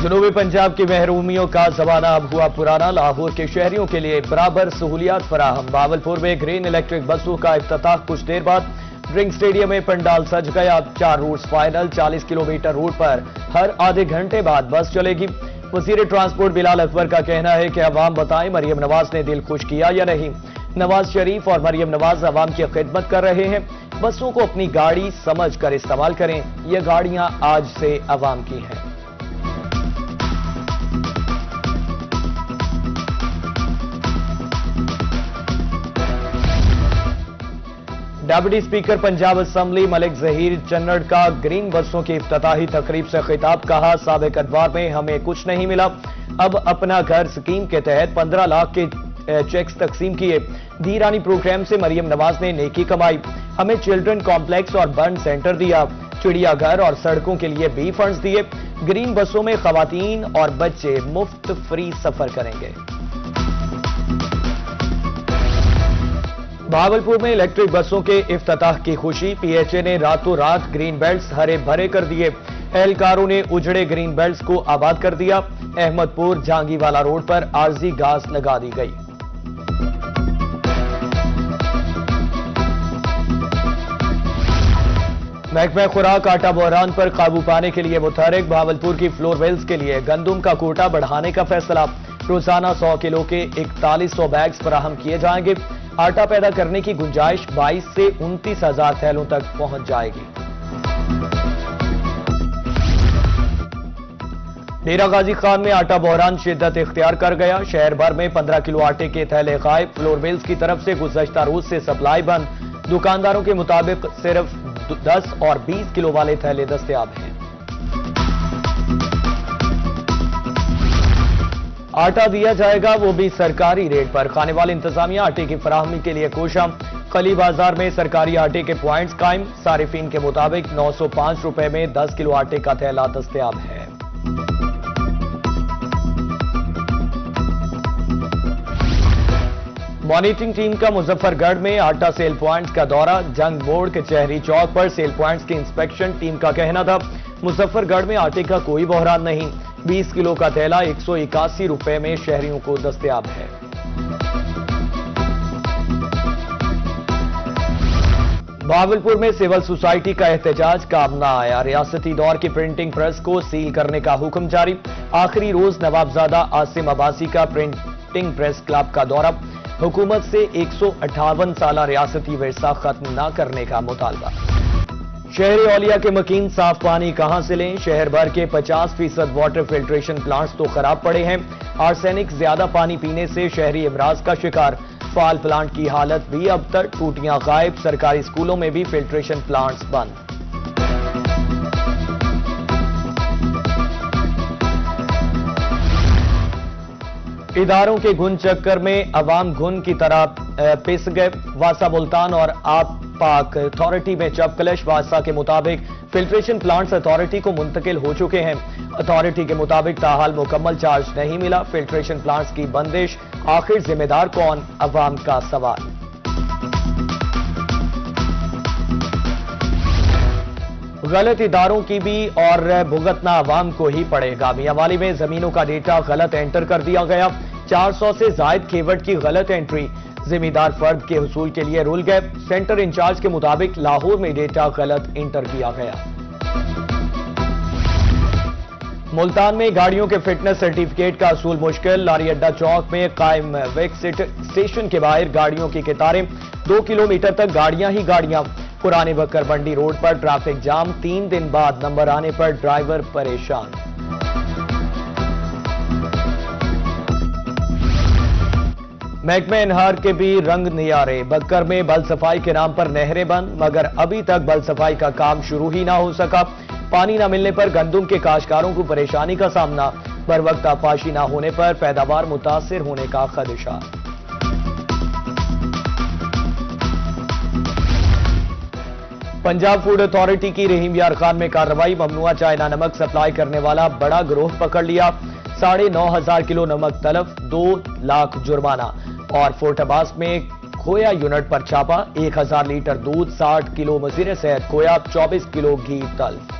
जनूबी पंजाब की महरूमियों का जमाना अब हुआ पुराना। लाहौर के शहरियों के लिए बराबर सहूलियात फराहम। बावलपुर में ग्रीन इलेक्ट्रिक बसों का इफ्तिताह कुछ देर बाद। ड्रिंक स्टेडियम में पंडाल सज गया। 4 रूट्स फाइनल। 40 किलोमीटर रूट पर हर आधे घंटे बाद बस चलेगी। वजीर ट्रांसपोर्ट बिलाल अकबर का कहना है कि अवाम बताएं मरियम नवाज ने दिल खुश किया या नहीं। नवाज शरीफ और मरियम नवाज अवाम की खिदमत कर रहे हैं। बसों को अपनी गाड़ी समझ कर इस्तेमाल करें। ये गाड़ियां आज से अवाम की हैं। Deputy speaker Punjab assembly Malik Zaheer Channar का ग्रीन बसों की इफ्तिताही तकरीब से खिताब। कहा, साबिक अदवार में हमें कुछ नहीं मिला, अब अपना घर स्कीम के तहत 15 लाख के चेक्स तकसीम किए। धीरानी प्रोग्राम से मरियम नवाज ने नेकी कमाई। हमें चिल्ड्रन कॉम्प्लेक्स और बर्न सेंटर दिया। चिड़ियाघर और सड़कों के लिए भी फंड्स दिए। ग्रीन बसों में खवातीन और बच्चे मुफ्त फ्री सफर करेंगे। भावलपुर में इलेक्ट्रिक बसों के इफ्तिताह की खुशी। पीएचए ने रातों रात ग्रीन बेल्ट्स हरे भरे कर दिए। एहलकारों ने उजड़े ग्रीन बेल्ट्स को आबाद कर दिया। अहमदपुर जहांगीरवाला रोड पर आरजी घास लगा दी गई। महकमा खुराक आटा बहरान पर काबू पाने के लिए मुतहरिक। भावलपुर की फ्लोर मिल्स के लिए गंदुम का कोटा बढ़ाने का फैसला। रोजाना 100 किलो के 4100 बैग्स फराहम किए जाएंगे। आटा पैदा करने की गुंजाइश 22 से 29,000 थैलों तक पहुंच जाएगी। डेरा गाजी खान में आटा बहरान शिद्दत इख्तियार कर गया। शहर भर में 15 किलो आटे के थैले गायब। फ्लोर मिल्स की तरफ से गुज़श्ता रोज से सप्लाई बंद। दुकानदारों के मुताबिक सिर्फ 10 और 20 किलो वाले थैले दस्तयाब हैं। आटा दिया जाएगा वो भी सरकारी रेट पर। खानेवाल इंतजामिया आटे की फराहमी के लिए कोशा। कली बाजार में सरकारी आटे के प्वाइंट्स कायम। सारिफीन के मुताबिक 905 रुपए में 10 किलो आटे का थैला दस्तयाब है। मॉनिटरिंग टीम का मुजफ्फरगढ़ में आटा सेल प्वाइंट्स का दौरा। जंग मोड़ के चहरी चौक पर सेल प्वाइंट्स की इंस्पेक्शन। टीम का कहना था मुजफ्फरगढ़ में आटे का कोई बहरान नहीं। 20 किलो का थैला 181 रुपए में शहरियों को दस्तयाब है। भावलपुर में सिविल सोसाइटी का एहतजाज काम ना आया। रियासती दौर की प्रिंटिंग प्रेस को सील करने का हुक्म जारी। आखिरी रोज नवाबजादा आसिम अब्बासी का प्रिंटिंग प्रेस क्लब का दौरा। हुकूमत से 158 साल रियासती विरसा खत्म न करने का मुतालबा। शहरी औलिया के मकीन साफ पानी कहां से लें। शहर भर के 50% वाटर फिल्ट्रेशन प्लांट्स तो खराब पड़े हैं। आर्सेनिक ज्यादा पानी पीने से शहरी इमराज का शिकार। फाल प्लांट की हालत भी अब तक। टूटियां गायब। सरकारी स्कूलों में भी फिल्ट्रेशन प्लांट्स बंद। इदारों के घुन चक्कर में अवाम घुन की तरह पिस गए। वासा मुल्तान और आप पाक अथॉरिटी में चपकलश। वासा के मुताबिक फिल्ट्रेशन प्लांट्स अथॉरिटी को मुंतकिल हो चुके हैं। अथॉरिटी के मुताबिक ताहाल मुकम्मल चार्ज नहीं मिला। फिल्ट्रेशन प्लांट्स की बंदिश आखिर जिम्मेदार कौन? अवाम का सवाल। गलत इदारों की भी और भुगतना अवाम को ही पड़ेगा। मियांवाली में जमीनों का डेटा गलत एंटर कर दिया गया। 400 से जायद केवट की गलत एंट्री। जिम्मेदार फर्द के हुसूल के लिए रूल गए। सेंटर इंचार्ज के मुताबिक लाहौर में डेटा गलत इंटर किया गया। मुल्तान में गाड़ियों के फिटनेस सर्टिफिकेट का असूल मुश्किल। लारी अड्डा चौक में कायम वेक्स स्टेशन के बाहर गाड़ियों की कतारें। 2 किलोमीटर तक गाड़ियां ही गाड़ियां। पुराने बकर मंडी रोड पर ट्रैफिक जाम। 3 दिन बाद नंबर आने पर ड्राइवर परेशान। महकमे इनहार के भी रंग नियारे। बक्कर में बल सफाई के नाम पर नहरें बंद, मगर अभी तक बल सफाई का काम शुरू ही ना हो सका। पानी न मिलने पर गंदुम के काश्तकारों को परेशानी का सामना। बर वक्त आपाशी न होने पर पैदावार मुतासिर होने का खदशा। पंजाब फूड अथॉरिटी की रहीम यार खान में कार्रवाई। ममनुआ चाइना नमक सप्लाई करने वाला बड़ा गिरोह पकड़ लिया। 9,500 किलो नमक तलब। 2 लाख जुर्माना। और फोर्ट अब्बास में खोया यूनिट पर छापा। 1000 लीटर दूध, 60 किलो मजीर सेहत खोया, 24 किलो घी तल्फ।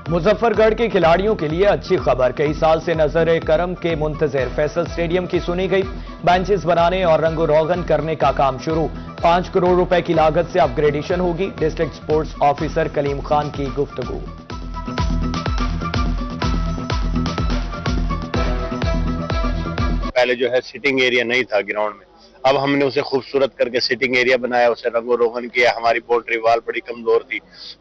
मुजफ्फरगढ़ के खिलाड़ियों के लिए अच्छी खबर, कई साल से नजर करम के मुंतजिर फैसल स्टेडियम की सुनी गई। बेंचेस बनाने और रंगो रोगन करने का काम शुरू। 5 करोड़ रुपए की लागत से अपग्रेडेशन होगी। District sports officer Kaleem Khan की गुफ्तगू। पहले जो है सिटिंग एरिया नहीं था ग्राउंड में, अब हमने उसे खूबसूरत करके सिटिंग एरिया बनाया, उसे रंगो रोगन किया। हमारी बाउंड्री वाल बड़ी कमजोर थी,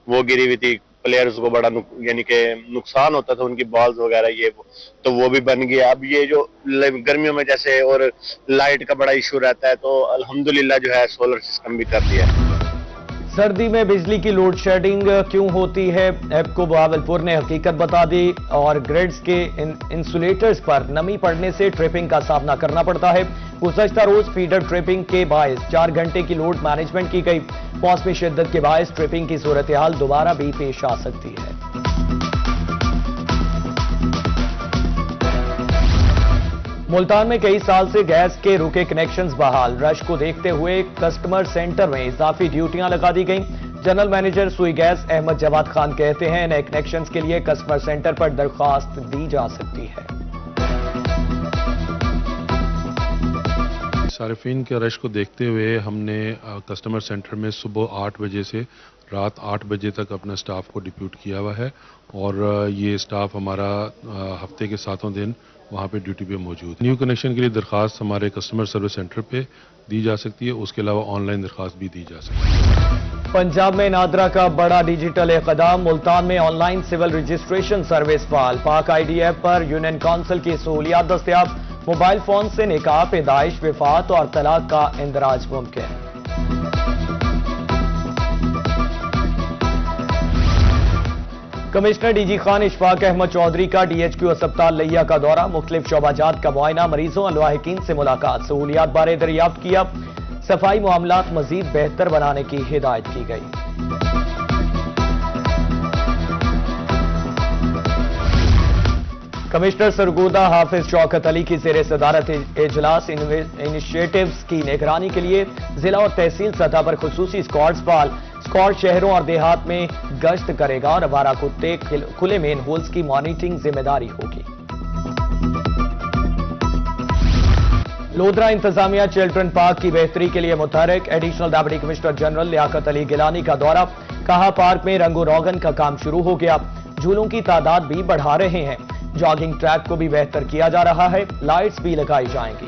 वो गिरी हुई थी, प्लेयर्स को बड़ा यानी कि नुकसान होता था उनकी बॉल्स वगैरह ये वो, तो वो भी बन गया। अब ये जो गर्मियों में जैसे और लाइट का बड़ा इशू रहता है, तो अल्हम्दुलिल्लाह जो है सोलर सिस्टम भी कर दिया है। सर्दी में बिजली की लोड शेडिंग क्यों होती है, एप्को बहावलपुर ने हकीकत बता दी। और ग्रिड्स के इंसुलेटर्स पर नमी पड़ने से ट्रिपिंग का सामना करना पड़ता है। गुज़श्ता रोज फीडर ट्रिपिंग के बायस 4 घंटे की लोड मैनेजमेंट की गई। मौसमी शिद्दत के बायस ट्रिपिंग की सूरत हाल दोबारा भी पेश आ सकती है। मुल्तान में कई साल से गैस के रुके कनेक्शंस बहाल। रश को देखते हुए कस्टमर सेंटर में इजाफी ड्यूटियां लगा दी गईं। जनरल मैनेजर सुई गैस अहमद जवाद खान कहते हैं, नए कनेक्शंस के लिए कस्टमर सेंटर पर दरख्वास्त दी जा सकती है। सारिफीन के रश को देखते हुए हमने कस्टमर सेंटर में सुबह 8 बजे से रात 8 बजे तक अपना स्टाफ को डिप्यूट किया हुआ है और ये स्टाफ हमारा हफ्ते के 7 दिन वहाँ पे ड्यूटी पे मौजूद। न्यू कनेक्शन के लिए दरख्वास्त हमारे कस्टमर सर्विस सेंटर पे दी जा सकती है, उसके अलावा ऑनलाइन दरख्वास्त भी दी जा सकती है। पंजाब में नादरा का बड़ा डिजिटल इक़दाम। मुल्तान में ऑनलाइन सिविल रजिस्ट्रेशन सर्विस फाल। पाक आईडी ऐप पर यूनियन काउंसिल की सहूलियात दस्तयाब। मोबाइल फोन से निकाह, पैदाइश, विफात और तलाक का इंदराज मुमकिन। कमिश्नर डीजी खान इशफाक अहमद चौधरी का डीएचक्यू अस्पताल लिया का दौरा। मुख्तलिफ शोबाजात का मुआयना, मरीजों और लाहिकीन से मुलाकात, सहूलियात बारे दरियाफ्त किया। सफाई मामलात मजीद बेहतर बनाने की हिदायत की गई। कमिश्नर सरगोदा हाफिज शौकत अली की ज़ेर सदारत इजलास। इनिशिएटिव्स की निगरानी के लिए जिला और तहसील सतह पर खुसूसी स्क्वाड्स फाल। स्क्वाड शहरों और देहात में गश्त करेगा और आवारा कुत्ते, खुले मेन होल्स की मॉनिटरिंग जिम्मेदारी होगी। लोधरा इंतजामिया चिल्ड्रन पार्क की बेहतरी के लिए मुतहरिक। Additional deputy commissioner general Liaquat Ali Gilani का दौरा। कहा, पार्क में रंगो रोगन का काम शुरू हो गया। झूलों की तादाद भी बढ़ा रहे हैं। जॉगिंग ट्रैक को भी बेहतर किया जा रहा है। लाइट्स भी लगाई जाएंगी।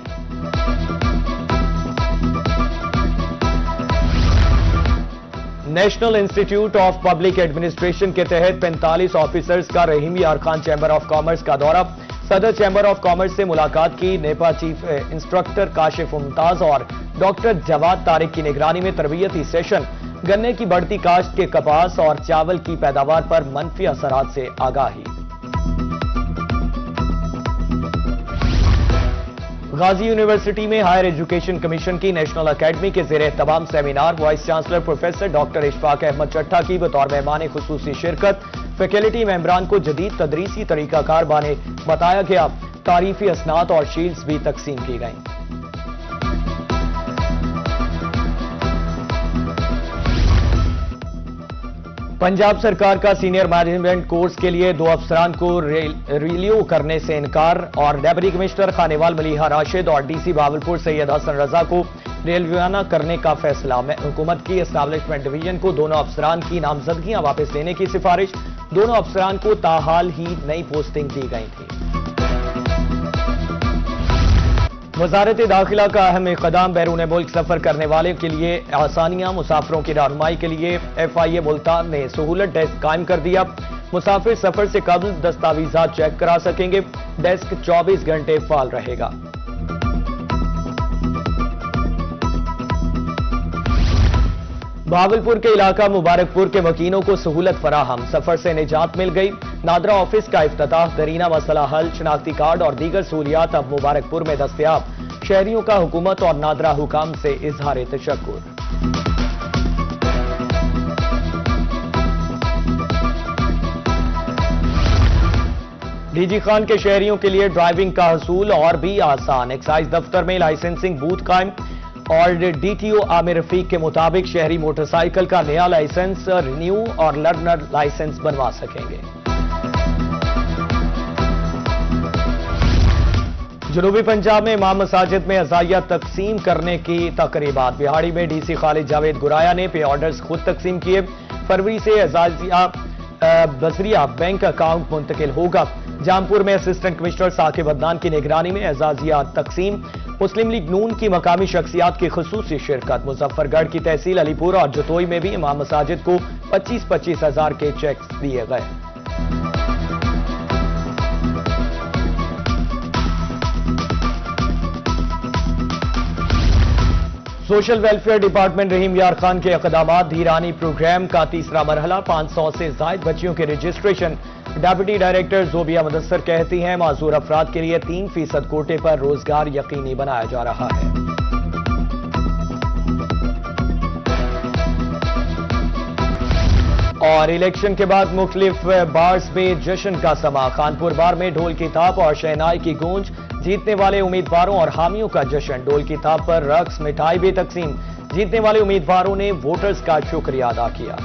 National institute of public administration के तहत 45 ऑफिसर्स का रहीमी अरकान चैंबर ऑफ कॉमर्स का दौरा। सदर चैंबर ऑफ कॉमर्स से मुलाकात की। Nipah chief instructor Kashif Mumtaz और डॉक्टर जवाद तारिक की निगरानी में तरबियती सेशन। गन्ने की बढ़ती काश्त के कपास और चावल की पैदावार पर मनफी असरात से आगाही। गाजी यूनिवर्सिटी में हायर एजुकेशन कमीशन की नेशनल अकेडमी के ज़ेरे तमाम सेमिनार। Vice chancellor professor doctor Ishfaq Ahmad Chatta की बतौर मेहमान खुसूसी शिरकत। फैकल्टी मेंबरान को जदीद तदरीसी तरीकाकार बाने बताया गया। तारीफी असनाद और शील्ड्स भी तकसीम की गईं। पंजाब सरकार का सीनियर मैनेजमेंट कोर्स के लिए 2 अफसरान को रिलीव करने से इनकार। और डेप्टी कमिश्नर खानेवाल मलिहा राशिद और डीसी बहावलपुर सैयद हसन रजा को रेलवाना करने का फैसला। हुकूमत की एस्टैब्लिशमेंट डिवीजन को दोनों अफसरान की नामजदगियां वापस लेने की सिफारिश। दोनों अफसरान को ताहाल ही नई पोस्टिंग दी गई थी। वजारत दाखिला का अहम इक़दाम। बैरून मुल्क सफर करने वाले के लिए आसानियां। मुसाफिरों की रहनुमाई के लिए FIA मुल्तान ने सहूलत डेस्क कायम कर दिया। मुसाफिर सफर से कबल दस्तावेजात चेक करा सकेंगे। डेस्क 24 घंटे फाल रहेगा। बहावलपुर के इलाका मुबारकपुर के मकीनों को सहूलत फराहम। सफर से निजात मिल गई। नादरा ऑफिस का इफ्तिताह। दरीना मसला हल, शनाख्ती कार्ड और दीगर सहूलियात अब मुबारकपुर में दस्तयाब। शहरियों का हुकूमत और नादरा हुकाम से इजहार तशक्कुर। डीजी खान के शहरियों के लिए ड्राइविंग का हसूल और भी आसान। एक्साइज दफ्तर में लाइसेंसिंग बूथ कायम। और DTO आमिर रफीक के मुताबिक शहरी मोटरसाइकिल का नया लाइसेंस रिन्यू और लर्नर लाइसेंस बनवा सकेंगे। जनूबी पंजाब में इमाम मसाजिद में अज़ाइया तकसीम करने की तकरीबात। बिहाड़ी में डीसी खालिद जावेद गुराया ने पे ऑर्डर्स खुद तकसीम किए। फरवरी से अज़ाइया बजरिया बैंक अकाउंट मुंतकिल होगा। जामपुर में असिस्टेंट कमिश्नर साकिब अदनान की निगरानी में एजाजिया तकसीम। मुस्लिम लीग नून की मकामी शख्सियात की खुसूसी शिरकत। मुजफ्फरगढ़ की तहसील अलीपुर और जतोई में भी इमाम मसाजिद को 25-25 हजार के चेक दिए गए। सोशल वेलफेयर डिपार्टमेंट रहीम यार खान के इक़दामात। धीरानी प्रोग्राम का तीसरा मरहला, 500 से जायद बच्चियों के रजिस्ट्रेशन। डेप्यूटी डायरेक्टर जोबिया मुदस्सर कहती हैं माजूर अफराद के लिए 3% कोटे पर रोजगार यकीनी बनाया जा रहा है। और इलेक्शन के बाद मुख्तलिफ बार्स में जश्न का समा। खानपुर बार में ढोल की थाप और शहनाई की गूंज। जीतने वाले उम्मीदवारों और हामियों का जश्न। ढोल की थाप पर रक्स, मिठाई भी तकसीम। जीतने वाले उम्मीदवारों ने वोटर्स का शुक्रिया अदा किया।